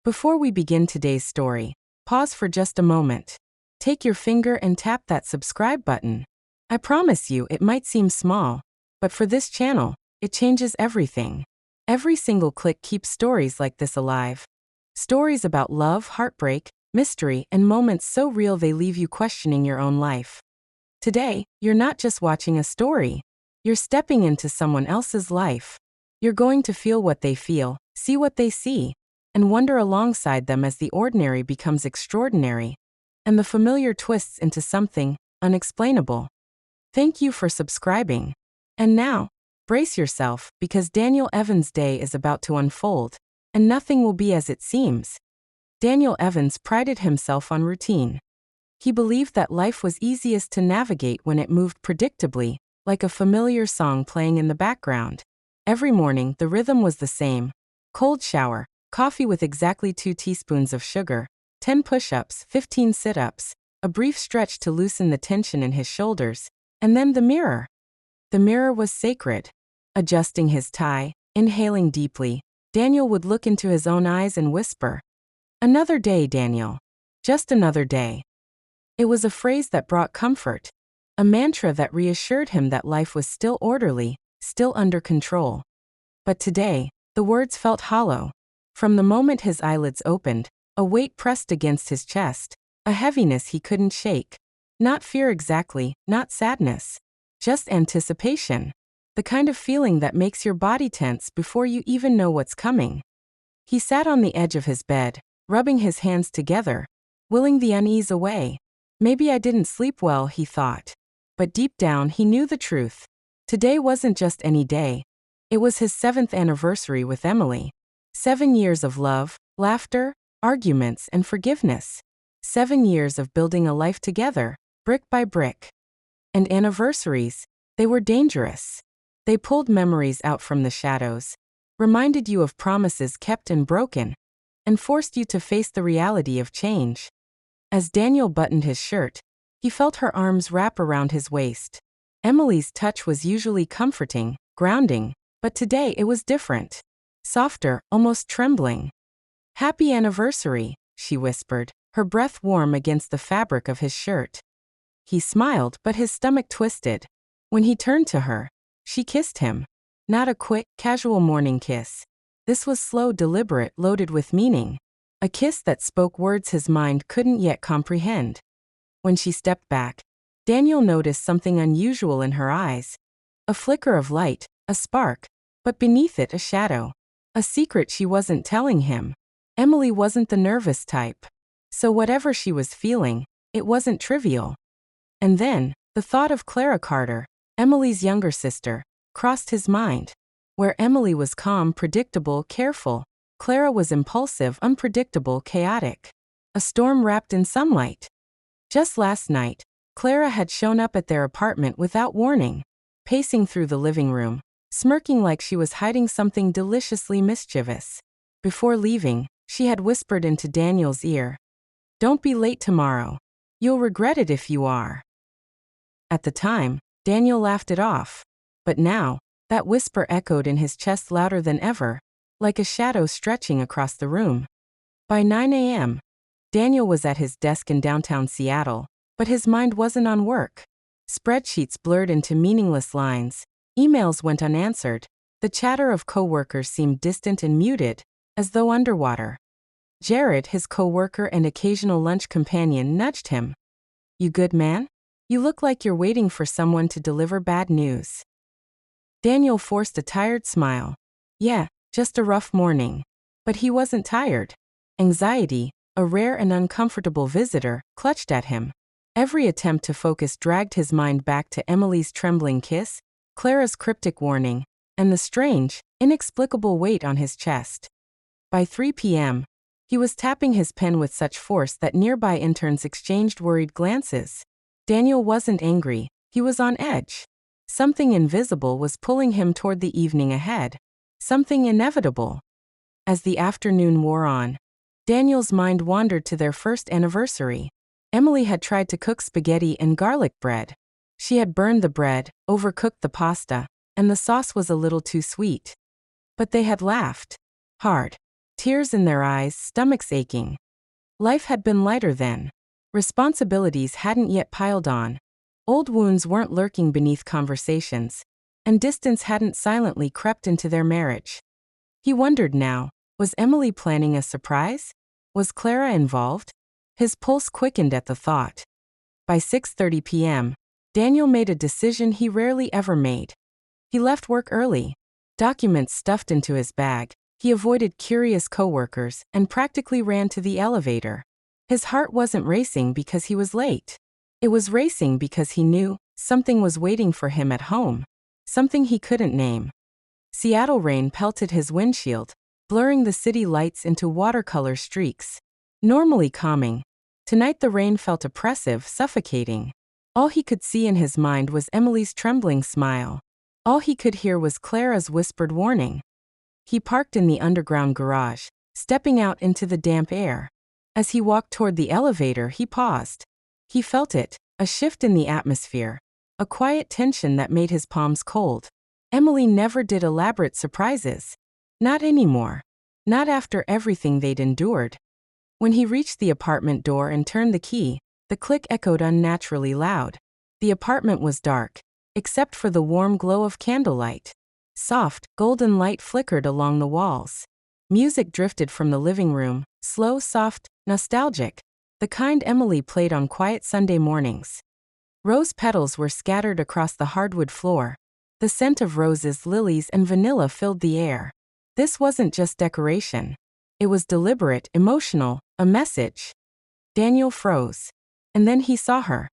Before we begin today's story, pause for just a moment. Take your finger and tap that subscribe button. I promise you it might seem small, but for this channel, it changes everything. Every single click keeps stories like this alive. Stories about love, heartbreak, mystery, and moments so real they leave you questioning your own life. Today, you're not just watching a story. You're stepping into someone else's life. You're going to feel what they feel, see what they see, and wonder alongside them as the ordinary becomes extraordinary, and the familiar twists into something unexplainable. Thank you for subscribing. And now, brace yourself, because Daniel Evans' day is about to unfold, and nothing will be as it seems. Daniel Evans prided himself on routine. He believed that life was easiest to navigate when it moved predictably, like a familiar song playing in the background. Every morning, the rhythm was the same. Cold shower, coffee with exactly 2 teaspoons of sugar, 10 push-ups, 15 sit-ups, a brief stretch to loosen the tension in his shoulders, and then the mirror. The mirror was sacred. Adjusting his tie, inhaling deeply, Daniel would look into his own eyes and whisper, "Another day, Daniel. Just another day." It was a phrase that brought comfort, a mantra that reassured him that life was still orderly, still under control. But today, the words felt hollow. From the moment his eyelids opened, a weight pressed against his chest, a heaviness he couldn't shake. Not fear exactly, not sadness. Just anticipation. The kind of feeling that makes your body tense before you even know what's coming. He sat on the edge of his bed, rubbing his hands together, willing the unease away. Maybe I didn't sleep well, he thought. But deep down he knew the truth. Today wasn't just any day. It was his 7th anniversary with Emily. 7 years of love, laughter, arguments, and forgiveness. 7 years of building a life together, brick by brick. And anniversaries, they were dangerous. They pulled memories out from the shadows, reminded you of promises kept and broken, and forced you to face the reality of change. As Daniel buttoned his shirt, he felt her arms wrap around his waist. Emily's touch was usually comforting, grounding, but today it was different. Softer, almost trembling. "Happy anniversary," she whispered, her breath warm against the fabric of his shirt. He smiled, but his stomach twisted. When he turned to her, she kissed him. Not a quick, casual morning kiss. This was slow, deliberate, loaded with meaning. A kiss that spoke words his mind couldn't yet comprehend. When she stepped back, Daniel noticed something unusual in her eyes. A flicker of light, a spark, but beneath it a shadow. A secret she wasn't telling him. Emily wasn't the nervous type. So whatever she was feeling, it wasn't trivial. And then, the thought of Clara Carter, Emily's younger sister, crossed his mind. Where Emily was calm, predictable, careful, Clara was impulsive, unpredictable, chaotic. A storm wrapped in sunlight. Just last night, Clara had shown up at their apartment without warning, pacing through the living room, smirking like she was hiding something deliciously mischievous. Before leaving, she had whispered into Daniel's ear, "Don't be late tomorrow. You'll regret it if you are." At the time, Daniel laughed it off. But now, that whisper echoed in his chest louder than ever, like a shadow stretching across the room. By 9 a.m., Daniel was at his desk in downtown Seattle, but his mind wasn't on work. Spreadsheets blurred into meaningless lines, emails went unanswered, the chatter of coworkers seemed distant and muted, as though underwater. Jared, his coworker and occasional lunch companion, nudged him. "You good, man? You look like you're waiting for someone to deliver bad news." Daniel forced a tired smile. "Yeah, just a rough morning." But he wasn't tired. Anxiety, a rare and uncomfortable visitor, clutched at him. Every attempt to focus dragged his mind back to Emily's trembling kiss, Clara's cryptic warning, and the strange, inexplicable weight on his chest. By 3 p.m., he was tapping his pen with such force that nearby interns exchanged worried glances. Daniel wasn't angry, he was on edge. Something invisible was pulling him toward the evening ahead. Something inevitable. As the afternoon wore on, Daniel's mind wandered to their first anniversary. Emily had tried to cook spaghetti and garlic bread. She had burned the bread, overcooked the pasta, and the sauce was a little too sweet. But they had laughed. Hard. tears in their eyes, stomachs aching. Life had been lighter then. Responsibilities hadn't yet piled on. Old wounds weren't lurking beneath conversations, and distance hadn't silently crept into their marriage. He wondered now, was Emily planning a surprise? Was Clara involved? His pulse quickened at the thought. By 6:30 p.m., Daniel made a decision he rarely ever made. He left work early, documents stuffed into his bag. He avoided curious coworkers and practically ran to the elevator. His heart wasn't racing because he was late. It was racing because he knew something was waiting for him at home, something he couldn't name. Seattle rain pelted his windshield, blurring the city lights into watercolor streaks. Normally calming, tonight the rain felt oppressive, suffocating. All he could see in his mind was Emily's trembling smile. All he could hear was Clara's whispered warning. He parked in the underground garage, stepping out into the damp air. As he walked toward the elevator, he paused. He felt it, a shift in the atmosphere, a quiet tension that made his palms cold. Emily never did elaborate surprises. Not anymore. Not after everything they'd endured. When he reached the apartment door and turned the key, the click echoed unnaturally loud. The apartment was dark, except for the warm glow of candlelight. Soft, golden light flickered along the walls. Music drifted from the living room, slow, soft, nostalgic, the kind Emily played on quiet Sunday mornings. Rose petals were scattered across the hardwood floor. The scent of roses, lilies, and vanilla filled the air. This wasn't just decoration. It was deliberate, emotional, a message. Daniel froze. And then he saw her.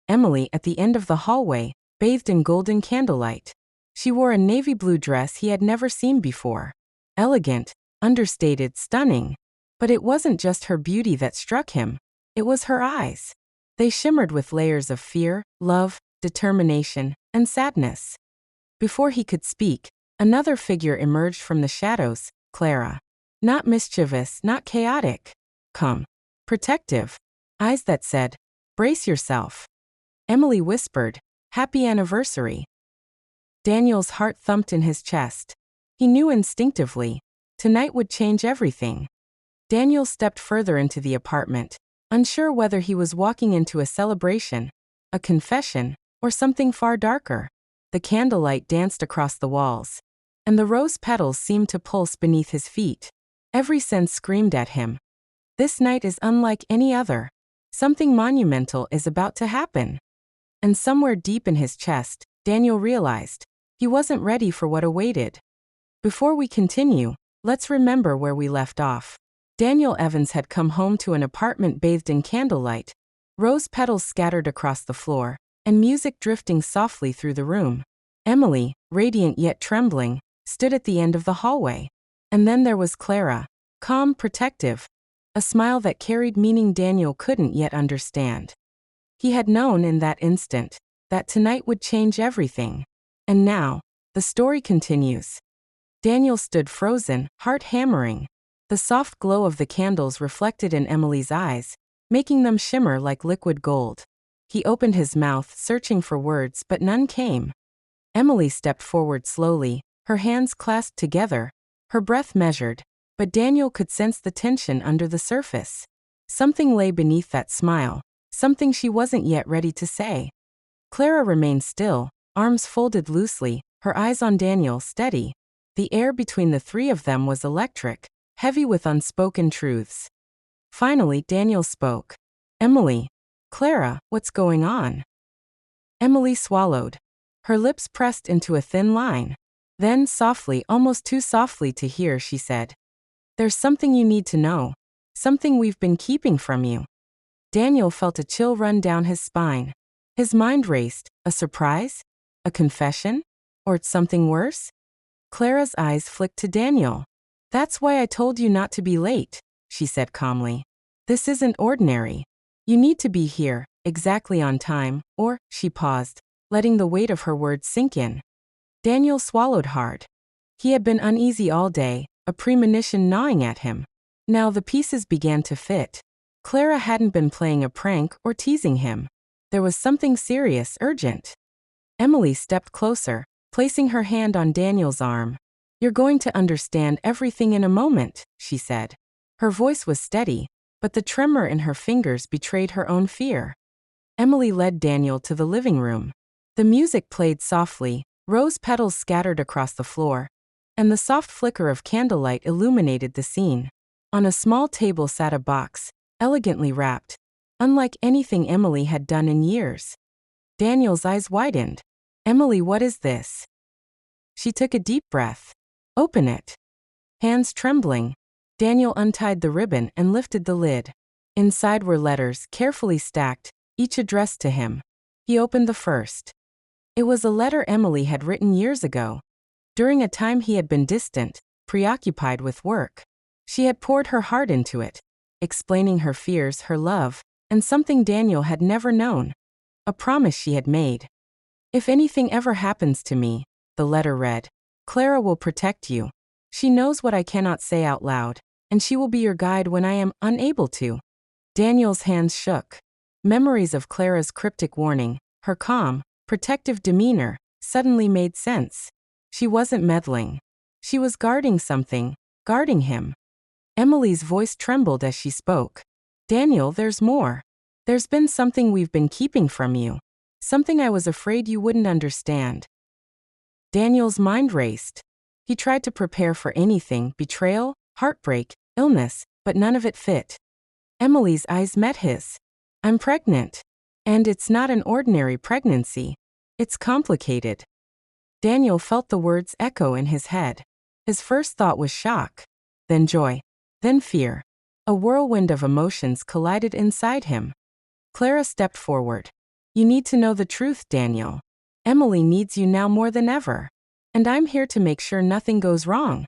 Emily at the end of the hallway, bathed in golden candlelight. She wore a navy blue dress he had never seen before. Elegant, understated, stunning. But it wasn't just her beauty that struck him. It was her eyes. They shimmered with layers of fear, love, determination, and sadness. Before he could speak, another figure emerged from the shadows, Clara. Not mischievous, not chaotic. Calm. Protective. Eyes that said, "Brace yourself." Emily whispered, "Happy anniversary." Daniel's heart thumped in his chest. He knew instinctively, tonight would change everything. Daniel stepped further into the apartment, unsure whether he was walking into a celebration, a confession, or something far darker. The candlelight danced across the walls, and the rose petals seemed to pulse beneath his feet. Every sense screamed at him. This night is unlike any other. Something monumental is about to happen. And somewhere deep in his chest, Daniel realized he wasn't ready for what awaited. Before we continue, let's remember where we left off. Daniel Evans had come home to an apartment bathed in candlelight, rose petals scattered across the floor, and music drifting softly through the room. Emily, radiant yet trembling, stood at the end of the hallway. And then there was Clara, calm, protective, a smile that carried meaning Daniel couldn't yet understand. He had known in that instant that tonight would change everything. And now, the story continues. Daniel stood frozen, heart hammering. The soft glow of the candles reflected in Emily's eyes, making them shimmer like liquid gold. He opened his mouth, searching for words, but none came. Emily stepped forward slowly, her hands clasped together, her breath measured, but Daniel could sense the tension under the surface. Something lay beneath that smile, something she wasn't yet ready to say. Clara remained still, arms folded loosely, her eyes on Daniel, steady. The air between the three of them was electric, heavy with unspoken truths. Finally, Daniel spoke. "Emily." "Clara, what's going on?" Emily swallowed. Her lips pressed into a thin line. Then, softly, almost too softly to hear, she said, "There's something you need to know. Something we've been keeping from you." Daniel felt a chill run down his spine. His mind raced. A surprise? A confession? Or something worse? Clara's eyes flicked to Daniel. "That's why I told you not to be late," she said calmly. "This isn't ordinary. You need to be here, exactly on time," or, she paused, letting the weight of her words sink in. Daniel swallowed hard. He had been uneasy all day, a premonition gnawing at him. Now the pieces began to fit. Clara hadn't been playing a prank or teasing him. There was something serious, urgent. Emily stepped closer, placing her hand on Daniel's arm. You're going to understand everything in a moment, she said. Her voice was steady, but the tremor in her fingers betrayed her own fear. Emily led Daniel to the living room. The music played softly, rose petals scattered across the floor, and the soft flicker of candlelight illuminated the scene. On a small table sat a box, elegantly wrapped, unlike anything Emily had done in years. Daniel's eyes widened. Emily, what is this? She took a deep breath. Open it. Hands trembling, Daniel untied the ribbon and lifted the lid. Inside were letters, carefully stacked, each addressed to him. He opened the first. It was a letter Emily had written years ago. During a time he had been distant, preoccupied with work. She had poured her heart into it, explaining her fears, her love, and something Daniel had never known. A promise she had made. If anything ever happens to me, the letter read, Clara will protect you. She knows what I cannot say out loud, and she will be your guide when I am unable to. Daniel's hands shook. Memories of Clara's cryptic warning, her calm, protective demeanor, suddenly made sense. She wasn't meddling. She was guarding something, guarding him. Emily's voice trembled as she spoke. Daniel, there's more. There's been something we've been keeping from you. Something I was afraid you wouldn't understand. Daniel's mind raced. He tried to prepare for anything, betrayal, heartbreak, illness, but none of it fit. Emily's eyes met his. I'm pregnant. And it's not an ordinary pregnancy. It's complicated. Daniel felt the words echo in his head. His first thought was shock, then joy, then fear. A whirlwind of emotions collided inside him. Clara stepped forward. You need to know the truth, Daniel. Emily needs you now more than ever. And I'm here to make sure nothing goes wrong.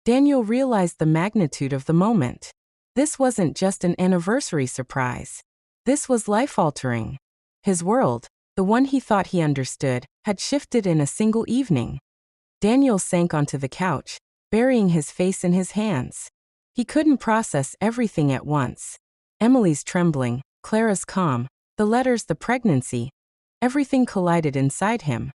Daniel realized the magnitude of the moment. This wasn't just an anniversary surprise. This was life-altering. His world, the one he thought he understood, had shifted in a single evening. Daniel sank onto the couch, burying his face in his hands. He couldn't process everything at once. Emily's trembling, Clara's calm, the letters, the pregnancy. Everything collided inside him.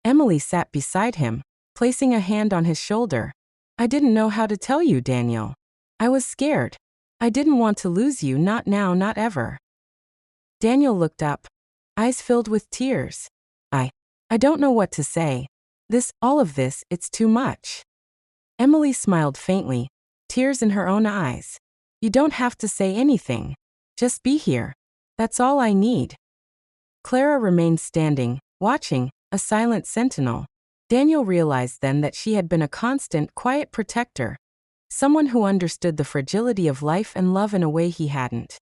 Emily sat beside him, placing a hand on his shoulder. I didn't know how to tell you, Daniel. I was scared. I didn't want to lose you, not now, not ever. Daniel looked up, eyes filled with tears. I don't know what to say. All of this, it's too much. Emily smiled faintly, tears in her own eyes. You don't have to say anything. Just be here. That's all I need. Clara remained standing, watching, a silent sentinel. Daniel realized then that she had been a constant, quiet protector. Someone who understood the fragility of life and love in a way he hadn't.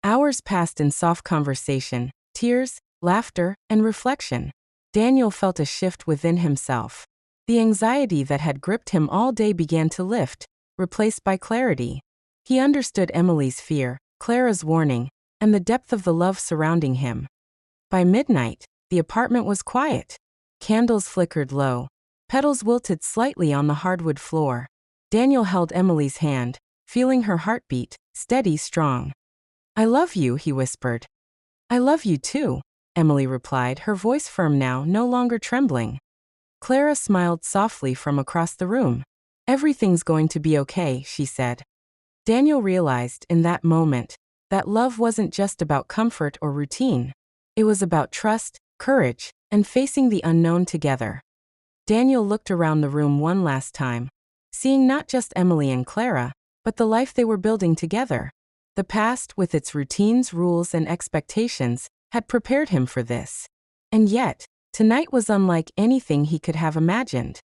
Hours passed in soft conversation, tears, laughter, and reflection. Daniel felt a shift within himself. The anxiety that had gripped him all day began to lift, replaced by clarity. He understood Emily's fear, Clara's warning, and the depth of the love surrounding him. By midnight, the apartment was quiet. Candles flickered low. Petals wilted slightly on the hardwood floor. Daniel held Emily's hand, feeling her heartbeat, steady, strong. I love you, he whispered. I love you too, Emily replied, her voice firm now, no longer trembling. Clara smiled softly from across the room. Everything's going to be okay, she said. Daniel realized in that moment that love wasn't just about comfort or routine. It was about trust, courage, and facing the unknown together. Daniel looked around the room one last time, seeing not just Emily and Clara, but the life they were building together. The past, with its routines, rules, and expectations, had prepared him for this. And yet, tonight was unlike anything he could have imagined.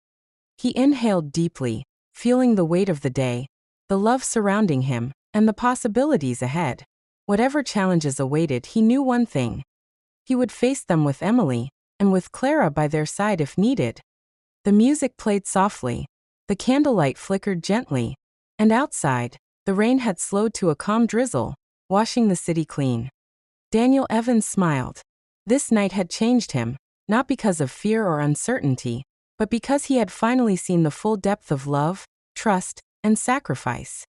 He inhaled deeply, feeling the weight of the day, the love surrounding him, and the possibilities ahead. Whatever challenges awaited, he knew one thing. He would face them with Emily, and with Clara by their side if needed. The music played softly. The candlelight flickered gently. And outside, the rain had slowed to a calm drizzle, washing the city clean. Daniel Evans smiled. This night had changed him, not because of fear or uncertainty, but because he had finally seen the full depth of love, trust, and sacrifice.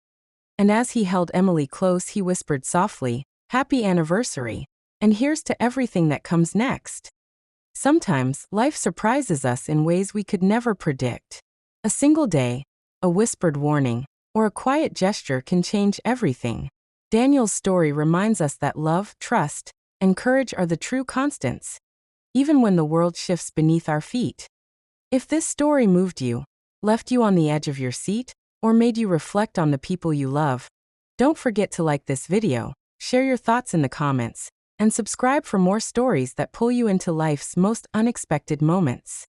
And as he held Emily close, he whispered softly, Happy anniversary, and here's to everything that comes next. Sometimes, life surprises us in ways we could never predict. A single day, a whispered warning, or a quiet gesture can change everything. Daniel's story reminds us that love, trust, and courage are the true constants, even when the world shifts beneath our feet. If this story moved you, left you on the edge of your seat, or made you reflect on the people you love, don't forget to like this video, share your thoughts in the comments, and subscribe for more stories that pull you into life's most unexpected moments.